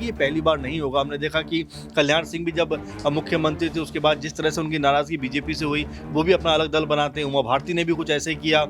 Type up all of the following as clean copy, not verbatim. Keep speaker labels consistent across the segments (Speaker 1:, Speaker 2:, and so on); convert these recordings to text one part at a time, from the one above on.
Speaker 1: देखिए ये पहली बार नहीं होगा। हमने देखा कि कल्याण सिंह भी जब मुख्यमंत्री थे उसके बाद जिस तरह से उनकी नाराज़गी बीजेपी से हुई, वो भी अपना अलग दल बनाते हैं। उमा भारती ने भी कुछ ऐसे ही किया,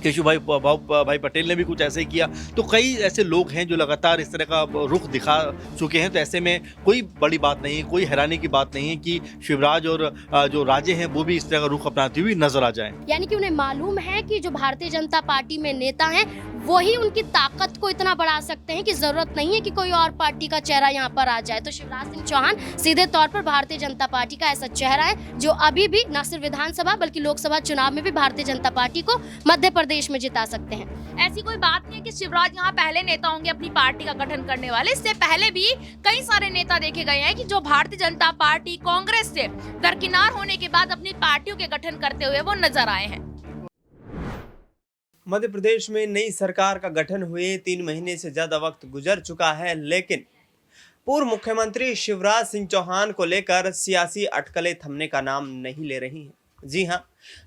Speaker 1: केशु भाई पटेल ने भी कुछ ऐसे ही किया। तो कई ऐसे लोग हैं जो लगातार इस तरह का रुख दिखा चुके हैं। तो ऐसे में कोई बड़ी बात नहीं है, कोई हैरानी की बात नहीं है कि शिवराज और जो राजे हैं वो भी इस तरह का रुख अपनाते हुए नजर आ जाएं।
Speaker 2: यानी कि उन्हें मालूम है कि जो भारतीय जनता पार्टी में नेता हैं वही उनकी ताकत को इतना बढ़ा सकते हैं कि जरूरत नहीं है कि कोई और पार्टी का चेहरा यहाँ पर आ जाए। तो शिवराज सिंह चौहान सीधे तौर पर भारतीय जनता पार्टी का ऐसा चेहरा है जो अभी भी न सिर्फ विधानसभा बल्कि लोकसभा चुनाव में भी भारतीय जनता पार्टी को मध्य प्रदेश में जिता सकते हैं।
Speaker 3: ऐसी कोई बात नहीं है कि शिवराज यहाँ पहले नेता होंगे अपनी पार्टी का गठन करने वाले। इससे पहले भी कई सारे नेता देखे गए हैं कि जो भारतीय जनता पार्टी कांग्रेस से दरकिनार होने के बाद अपनी पार्टियों के गठन करते हुए वो नजर आए हैं।
Speaker 4: मध्य प्रदेश में नई सरकार का गठन हुए 3 महीने से ज्यादा वक्त गुजर चुका है, लेकिन पूर्व मुख्यमंत्री शिवराज सिंह चौहान को लेकर सियासी अटकलें थमने का नाम नहीं ले रही हैं। जी हां,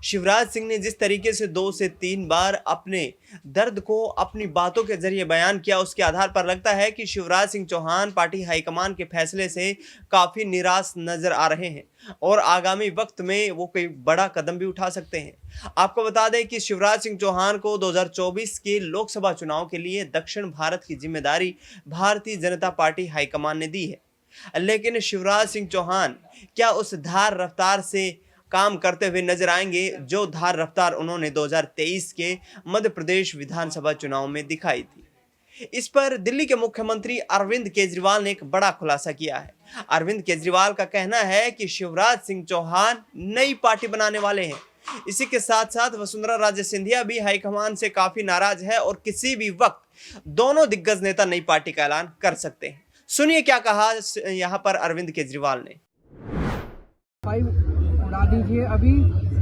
Speaker 4: शिवराज सिंह ने जिस तरीके से 2 से 3 बार अपने दर्द को अपनी बातों के जरिए बयान किया, उसके आधार पर लगता है कि शिवराज सिंह चौहान पार्टी हाईकमान के फैसले से काफ़ी निराश नजर आ रहे हैं और आगामी वक्त में वो कोई बड़ा कदम भी उठा सकते हैं। आपको बता दें कि शिवराज सिंह चौहान को 2024 के लोकसभा चुनाव के लिए दक्षिण भारत की जिम्मेदारी भारतीय जनता पार्टी हाईकमान ने दी है, लेकिन शिवराज सिंह चौहान क्या उस धार रफ्तार से काम करते हुए नजर आएंगे जो धार रफ्तार उन्होंने 2023 के मध्य प्रदेश विधानसभा चुनाव में दिखाई थी। इस पर दिल्ली के मुख्यमंत्री अरविंद केजरीवाल ने एक बड़ा खुलासा किया है। अरविंद केजरीवाल का कहना है कि शिवराज सिंह चौहान नई पार्टी बनाने वाले हैं। इसी के साथ साथ वसुंधरा राजे सिंधिया भी हाईकमान से काफी नाराज है और किसी भी वक्त दोनों दिग्गज नेता नई पार्टी का ऐलान कर सकते हैं। सुनिए क्या कहा यहाँ पर अरविंद केजरीवाल ने।
Speaker 5: उड़ा दीजिए अभी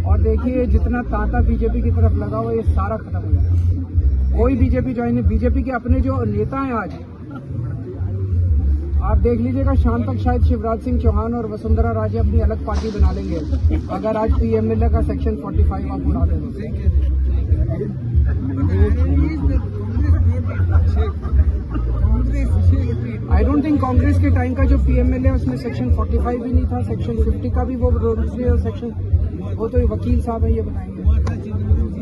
Speaker 5: और देखिए जितना तांता बीजेपी की तरफ लगा हुआ ये सारा खत्म हो जाएगा। कोई बीजेपी ज्वाइन नहीं। बीजेपी के अपने जो नेता हैं आज आप देख लीजिएगा, शाम तक शायद शिवराज सिंह चौहान और वसुंधरा राजे अपनी अलग पार्टी बना लेंगे अगर आज पीएमएलए का सेक्शन 45 आप उड़ा दें। आई डोंट थिंक कांग्रेस के टाइम का जो पीएमएलए उसमें सेक्शन 45 भी नहीं था, सेक्शन 50 का भी वो सेक्शन, वो तो वकील साहब है ये बताएंगे।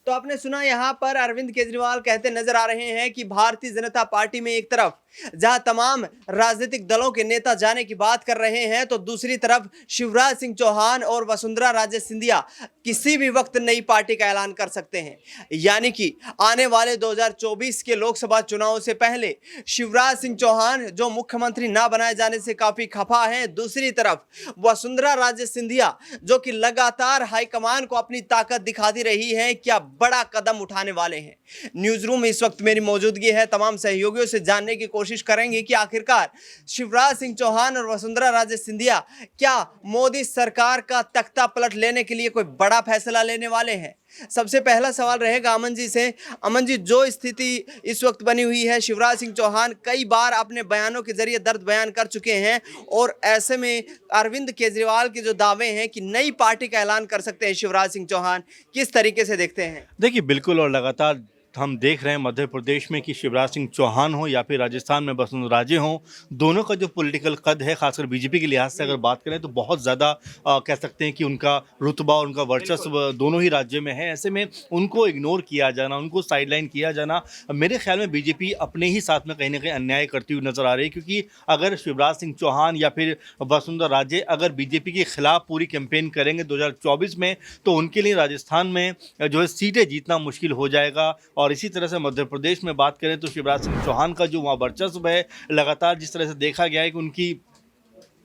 Speaker 4: तो आपने सुना, यहाँ पर अरविंद केजरीवाल कहते नजर आ रहे हैं कि भारतीय जनता पार्टी में एक तरफ जहां तमाम राजनीतिक दलों के नेता जाने की बात कर रहे हैं, तो दूसरी तरफ शिवराज सिंह चौहान और वसुंधरा राजे सिंधिया किसी भी वक्त नई पार्टी का ऐलान कर सकते हैं। यानी कि आने वाले 2024 के लोकसभा चुनाव से पहले शिवराज सिंह चौहान जो मुख्यमंत्री ना बनाए जाने से काफी खफा हैं, दूसरी तरफ वसुंधरा राजे सिंधिया जो कि लगातार हाईकमान को अपनी ताकत दिखाती रही है, क्या बड़ा कदम उठाने वाले हैं। न्यूज रूम में इस वक्त मेरी मौजूदगी है, तमाम सहयोगियों से जानने की कोशिश करेंगे कि आखिरकार शिवराज सिंह चौहान और वसुंधरा राजे सिंधिया क्या मोदी सरकार का तख्ता पलट लेने के लिए कोई बड़ा फैसला लेने वाले हैं। सबसे पहला सवाल रहेगा अमन जी से। अमन जी, जो स्थिति इस वक्त बनी हुई है, शिवराज सिंह चौहान कई बार अपने बयानों के जरिए दर्द बयान कर चुके हैं और ऐसे में अरविंद केजरीवाल के जो दावे हैं कि नई पार्टी का ऐलान कर सकते हैं शिवराज सिंह चौहान, किस तरीके से देखते हैं?
Speaker 1: देखिए बिल्कुल, और लगातार हम देख रहे हैं मध्य प्रदेश में कि शिवराज सिंह चौहान हो या फिर राजस्थान में वसुंधरा राजे हों, दोनों का जो पॉलिटिकल कद है, खासकर बीजेपी के लिहाज से अगर बात करें तो बहुत ज़्यादा कह सकते हैं कि उनका रुतबा और उनका वर्चस्व दोनों ही राज्यों में है। ऐसे में उनको इग्नोर किया जाना, उनको साइडलाइन किया जाना, मेरे ख्याल में बीजेपी अपने ही साथ में कहीं ना कहीं अन्याय करती हुई नजर आ रही है। क्योंकि अगर शिवराज सिंह चौहान या फिर वसुंधरा राजे अगर बीजेपी के खिलाफ पूरी कैंपेन करेंगे 2024 में, तो उनके लिए राजस्थान में जो है सीटें जीतना मुश्किल हो जाएगा। और इसी तरह से मध्य प्रदेश में बात करें तो शिवराज सिंह चौहान का जो वहाँ वर्चस्व है, लगातार जिस तरह से देखा गया है कि उनकी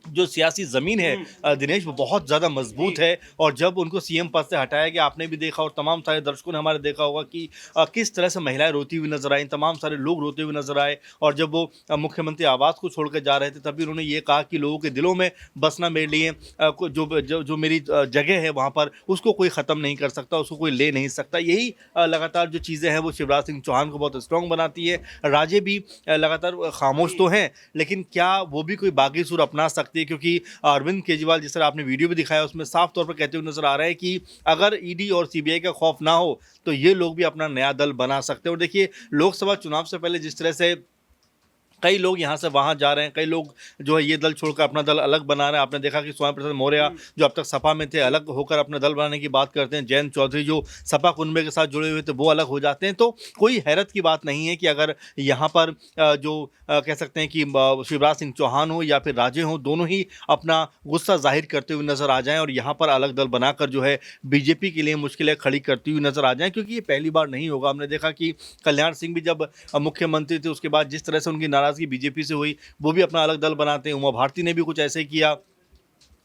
Speaker 1: जो सियासी ज़मीन है दिनेश, वो बहुत ज़्यादा मजबूत है। और जब उनको सीएम पद से हटाया गया, आपने भी देखा और तमाम सारे दर्शकों ने हमारे देखा होगा कि किस तरह से महिलाएं रोती हुई नजर आई, तमाम सारे लोग रोते हुए नजर आए। और जब वो मुख्यमंत्री आवास को छोड़कर जा रहे थे तभी उन्होंने ये कहा कि लोगों के दिलों में बसना मेरे लिए जो मेरी जगह है वहाँ पर, उसको कोई ख़त्म नहीं कर सकता, उसको कोई ले नहीं सकता। यही लगातार जो चीज़ें हैं वो शिवराज सिंह चौहान को बहुत स्ट्रॉन्ग बनाती है। राजे भी लगातार खामोश तो हैं, लेकिन क्या वो भी कोई बागी सुर अपना सकते, क्योंकि अरविंद केजरीवाल जिस तरह आपने वीडियो भी दिखाया उसमें साफ तौर पर कहते हुए नजर आ रहा है कि अगर ईडी और सीबीआई का खौफ ना हो तो ये लोग भी अपना नया दल बना सकते हैं। और देखिए लोकसभा चुनाव से पहले जिस तरह से कई लोग यहाँ से वहाँ जा रहे हैं, कई लोग जो है ये दल छोड़कर अपना दल अलग बना रहे हैं। आपने देखा कि स्वामी प्रसाद मौर्य जो अब तक सपा में थे, अलग होकर अपना दल बनाने की बात करते हैं। जयंत चौधरी जो सपा कुनबे के साथ जुड़े हुए थे वो अलग हो जाते हैं। तो कोई हैरत की बात नहीं है कि अगर यहाँ पर कह सकते हैं कि शिवराज सिंह चौहान हो या फिर राजे हो, दोनों ही अपना गुस्सा जाहिर करते हुए नजर आ जाएं और यहाँ पर अलग दल बनाकर जो है बीजेपी के लिए मुश्किलें खड़ी करती हुई नजर आ जाएं, क्योंकि ये पहली बार नहीं होगा। हमने देखा कि कल्याण सिंह भी जब मुख्यमंत्री थे उसके बाद जिस तरह से उनकी नाराजगी बीजेपी से हुई, वो भी अपना अलग दल बनाते हैं। उमा भारती ने भी कुछ ऐसे ही किया,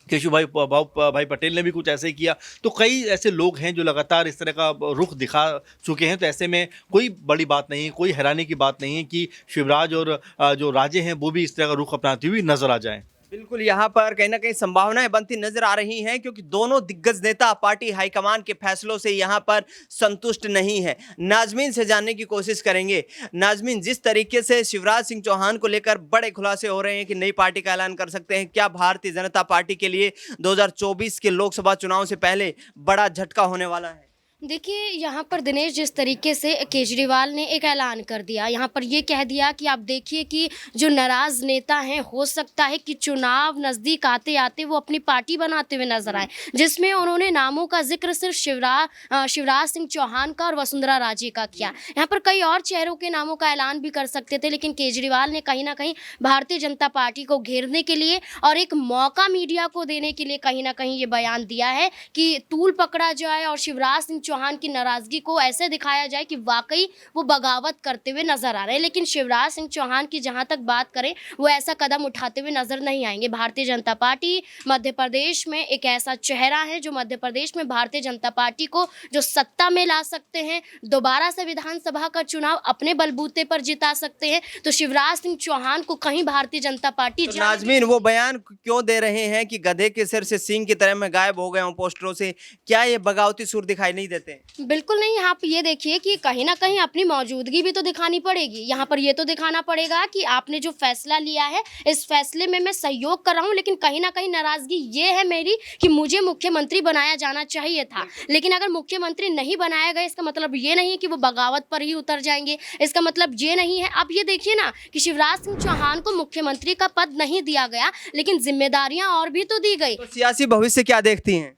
Speaker 1: केशु भाई पटेल ने भी कुछ ऐसे ही किया। तो कई ऐसे लोग हैं जो लगातार इस तरह का रुख दिखा चुके हैं। तो ऐसे में कोई बड़ी बात नहीं है, कोई हैरानी की बात नहीं है कि शिवराज और जो राजे हैं वो भी इस तरह का रुख अपनाती हुई नजर आ जाएं।
Speaker 4: बिल्कुल, यहाँ पर कहीं ना कहीं संभावनाएं बनती नजर आ रही हैं, क्योंकि दोनों दिग्गज नेता पार्टी हाईकमान के फैसलों से यहाँ पर संतुष्ट नहीं है। नाजमीन से जानने की कोशिश करेंगे। नाजमीन, जिस तरीके से शिवराज सिंह चौहान को लेकर बड़े खुलासे हो रहे हैं कि नई पार्टी का ऐलान कर सकते हैं, क्या भारतीय जनता पार्टी के लिए 2024 के लोकसभा चुनाव से पहले बड़ा झटका होने वाला है?
Speaker 2: देखिए, यहाँ पर दिनेश, जिस तरीके से केजरीवाल ने एक ऐलान कर दिया, यहाँ पर ये कह दिया कि आप देखिए कि जो नाराज़ नेता हैं, हो सकता है कि चुनाव नज़दीक आते आते वो अपनी पार्टी बनाते हुए नजर आए, जिसमें उन्होंने नामों का जिक्र सिर्फ शिवराज सिंह चौहान का और वसुंधरा राजे का किया। यहाँ पर कई और चेहरों के नामों का ऐलान भी कर सकते थे, लेकिन केजरीवाल ने कहीं ना कहीं भारतीय जनता पार्टी को घेरने के लिए और एक मौका मीडिया को देने के लिए कहीं ना कहीं ये बयान दिया है कि तूल पकड़ा जाए और शिवराज सिंह चौहान की नाराजगी को ऐसे दिखाया जाए कि वाकई वो बगावत करते हुए नजर आ रहे हैं। लेकिन शिवराज सिंह चौहान की जहां तक बात करें, वो ऐसा कदम उठाते हुए नजर नहीं आएंगे। भारतीय जनता पार्टी मध्य प्रदेश में एक ऐसा चेहरा है जो मध्य प्रदेश में भारतीय जनता पार्टी को जो सत्ता में ला सकते हैं, दोबारा से विधानसभा का चुनाव अपने बलबूते पर जिता सकते हैं। तो शिवराज सिंह चौहान को कहीं भारतीय जनता पार्टी
Speaker 4: तो नाजमीन, वो बयान क्यों दे रहे हैं कि गधे के सिर से सींग की तरह मैं गायब हो गया हूं पोस्टरों से? क्या ये बगावती सुर दिखाई नहीं देते?
Speaker 2: बिल्कुल नहीं। यहाँ पे ये देखिए कि कहीं ना कहीं अपनी मौजूदगी भी तो दिखानी पड़ेगी। यहाँ पर ये तो दिखाना पड़ेगा कि आपने जो फैसला लिया है, इस फैसले में मैं सहयोग कर रहा हूँ, लेकिन कहीं ना कहीं नाराजगी ये है मेरी कि मुझे मुख्यमंत्री बनाया जाना चाहिए था। लेकिन अगर मुख्यमंत्री नहीं बनाया गया, इसका मतलब ये नहीं है कि वो बगावत पर ही उतर जाएंगे। इसका मतलब ये नहीं है। अब ये देखिए ना कि शिवराज सिंह चौहान को मुख्यमंत्री का पद नहीं दिया गया, लेकिन जिम्मेदारियां और भी तो दी गई।
Speaker 4: तो सियासी भविष्य क्या देखती हैं?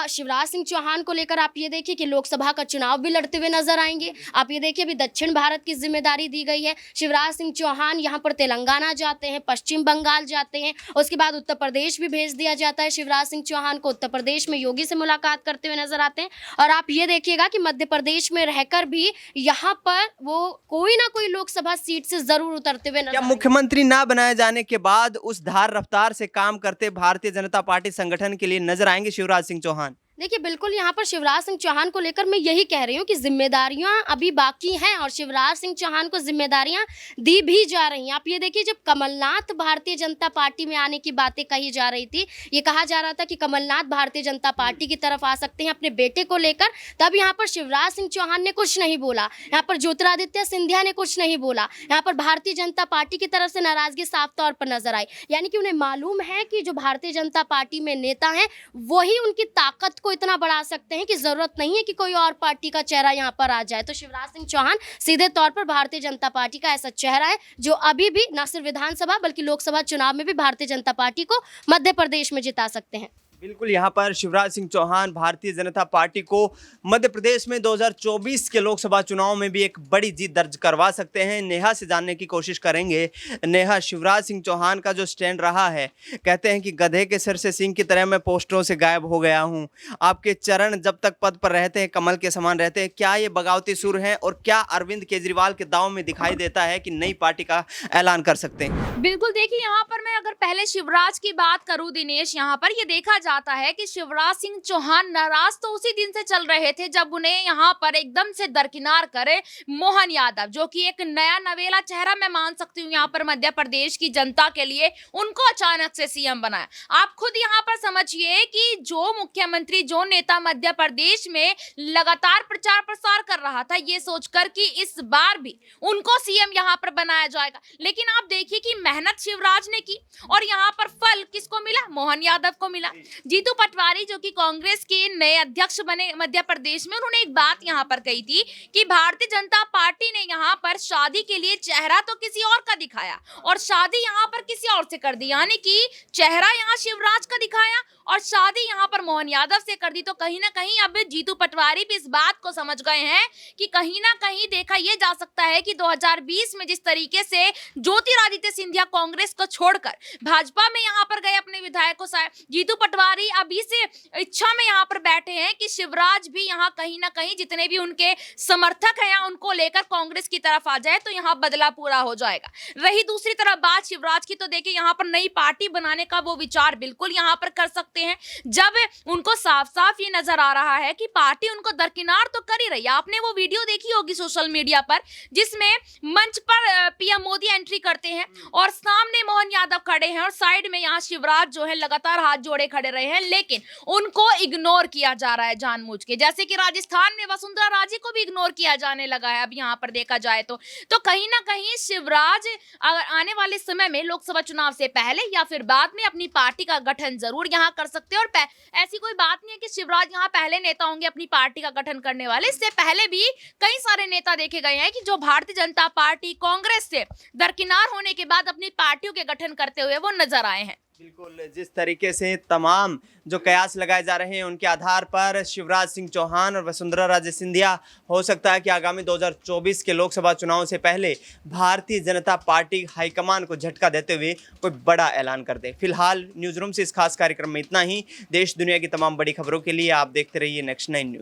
Speaker 2: शिवराज सिंह चौहान को लेकर आप ये देखिए कि लोकसभा का चुनाव भी लड़ते हुए नजर आएंगे। आप ये देखिए अभी दक्षिण भारत की जिम्मेदारी दी गई है। शिवराज सिंह चौहान यहाँ पर तेलंगाना जाते हैं, पश्चिम बंगाल जाते हैं, उसके बाद उत्तर प्रदेश भी भेज दिया जाता है। शिवराज सिंह चौहान को उत्तर प्रदेश में योगी से मुलाकात करते हुए नजर आते हैं। और आप ये देखिएगा कि मध्य प्रदेश में रहकर भी यहाँ पर वो कोई ना कोई लोकसभा सीट से जरूर उतरते हुए
Speaker 4: क्या मुख्यमंत्री ना बनाए जाने के बाद उस धार रफ्तार से काम करते भारतीय जनता पार्टी संगठन के लिए नजर आएंगे शिवराज सिंह चौहान?
Speaker 2: देखिए, बिल्कुल यहाँ पर शिवराज सिंह चौहान को लेकर मैं यही कह रही हूँ कि जिम्मेदारियां अभी बाकी हैं और शिवराज सिंह चौहान को जिम्मेदारियां दी भी जा रही हैं। आप ये देखिए, जब कमलनाथ भारतीय जनता पार्टी में आने की बातें कही जा रही थी, ये कहा जा रहा था कि कमलनाथ भारतीय जनता पार्टी की तरफ आ सकते हैं अपने बेटे को लेकर, तब यहाँ पर शिवराज सिंह चौहान ने कुछ नहीं बोला। यहाँ पर ज्योतिरादित्य सिंधिया ने कुछ नहीं बोला। यहाँ पर भारतीय जनता पार्टी की तरफ से नाराजगी साफ तौर पर नजर आई। यानी कि उन्हें मालूम है कि जो भारतीय जनता पार्टी में नेता हैं, वही उनकी ताकत को इतना बढ़ा सकते हैं कि जरूरत नहीं है कि कोई और पार्टी का चेहरा यहां पर आ जाए। तो शिवराज सिंह चौहान सीधे तौर पर भारतीय जनता पार्टी का ऐसा चेहरा है जो अभी भी न सिर्फ विधानसभा बल्कि लोकसभा चुनाव में भी भारतीय जनता पार्टी को मध्य प्रदेश में जिता सकते हैं।
Speaker 4: बिल्कुल, यहाँ पर शिवराज सिंह चौहान भारतीय जनता पार्टी को मध्य प्रदेश में 2024 के लोकसभा चुनाव में भी एक बड़ी जीत दर्ज करवा सकते हैं। नेहा से जानने की कोशिश करेंगे। नेहा, शिवराज सिंह चौहान का जो स्टैंड रहा है, कहते हैं कि गधे के सिर से सींग की तरह मैं पोस्टरों से गायब हो गया हूँ। आपके चरण जब तक पद पर रहते हैं कमल के समान रहते हैं। क्या ये बगावती सुर है और क्या अरविंद केजरीवाल के दाव में दिखाई देता है कि नई पार्टी का ऐलान कर सकते हैं?
Speaker 3: बिल्कुल, देखिए यहाँ पर मैं अगर पहले शिवराज की बात करूं दिनेश, यहाँ पर ये देखा जाता है कि शिवराज सिंह चौहान नाराज तो उसी दिन से चल रहे थे जब उन्हें यहाँ पर एकदम से दरकिनार करे मोहन यादव, जो कि एक नया नवेला चेहरा मैं मान सकती हूँ यहाँ पर मध्य प्रदेश की जनता के लिए, उनको अचानक से सीएम बनाया। आप खुद यहाँ पर समझिए कि जो मुख्यमंत्री, जो नेता मध्य प्रदेश में लगातार प्रचार प्रसार कर रहा था ये सोचकर कि इस बार भी उनको सीएम यहाँ पर बनाया जाएगा, लेकिन आप देखिए कि मेहनत शिवराज ने की और यहाँ पर फल किसको मिला? मोहन यादव को मिला। जीतू पटवारी जो कि कांग्रेस के नए अध्यक्ष बने मध्य प्रदेश में, उन्होंने एक बात यहाँ पर कही थी कि भारतीय जनता पार्टी ने यहाँ पर शादी के लिए चेहरा तो किसी और का दिखाया और शादी यहाँ पर किसी और से कर दी, यानी कि चेहरा यहाँ शिवराज का दिखाया और शादी यहाँ पर मोहन यादव से कर दी। तो कहीं ना कहीं अब जीतू पटवारी भी इस बात को समझ गए हैं कि कहीं ना कहीं देखा यह जा सकता है कि 2020 में जिस तरीके से ज्योतिरादित्य सिंधिया कांग्रेस को छोड़कर भाजपा में यहाँ पर गए अपने विधायकों से, जीतू पटवारी अभी से इच्छा में यहाँ पर बैठे हैं कि शिवराज भी यहाँ कहीं ना कहीं जितने भी उनके समर्थक हैं उनको लेकर कांग्रेस की तरफ आ जाए तो यहाँ बदला पूरा हो जाएगा। रही दूसरी तरफ बात शिवराज की, तो देखिए यहाँ पर नई पार्टी बनाने का वो विचार बिल्कुल यहाँ पर कर सकते हैं जब उनको साफ साफ ये नजर आ रहा है कि पार्टी उनको दरकिनार तो कर ही रही है। आपने वो वीडियो देखी होगी सोशल मीडिया पर जिसमें मंच पर पीएम मोदी एंट्री करते हैं और सामने मोहन यादव खड़े हैं और साइड में यहाँ शिवराज जो है लगातार हाथ जोड़े खड़े रहे हैं, लेकिन उनको इग्नोर किया जा रहा है जानबूझ के। जैसे कि राजस्थान में वसुंधरा राजे को भी इग्नोर किया जाने लगा है अब यहाँ पर देखा जाए तो कहीं ना कहीं शिवराज अगर आने वाले समय में लोकसभा चुनाव से पहले या फिर बाद में अपनी पार्टी का गठन जरूर यहाँ कर सकते हैं। और ऐसी कोई बात नहीं है कि शिवराज यहाँ पहले नेता होंगे अपनी पार्टी का गठन करने वाले, इससे पहले भी कई सारे नेता देखे गए हैं कि जो भारतीय जनता पार्टी कांग्रेस से दरकिनार होने के बाद अपनी पार्टियों के गठन करते हुए वो नजर आए हैं।
Speaker 4: बिल्कुल, जिस तरीके से तमाम जो कयास लगाए जा रहे हैं उनके आधार पर शिवराज सिंह चौहान और वसुंधरा राजे सिंधिया हो सकता है कि आगामी 2024 के लोकसभा चुनाव से पहले भारतीय जनता पार्टी हाईकमान को झटका देते हुए कोई बड़ा ऐलान कर दे। फिलहाल न्यूज़ रूम से इस खास कार्यक्रम में इतना ही। देश दुनिया की तमाम बड़ी खबरों के लिए आप देखते रहिए नेक्स्ट 9 न्यूज़।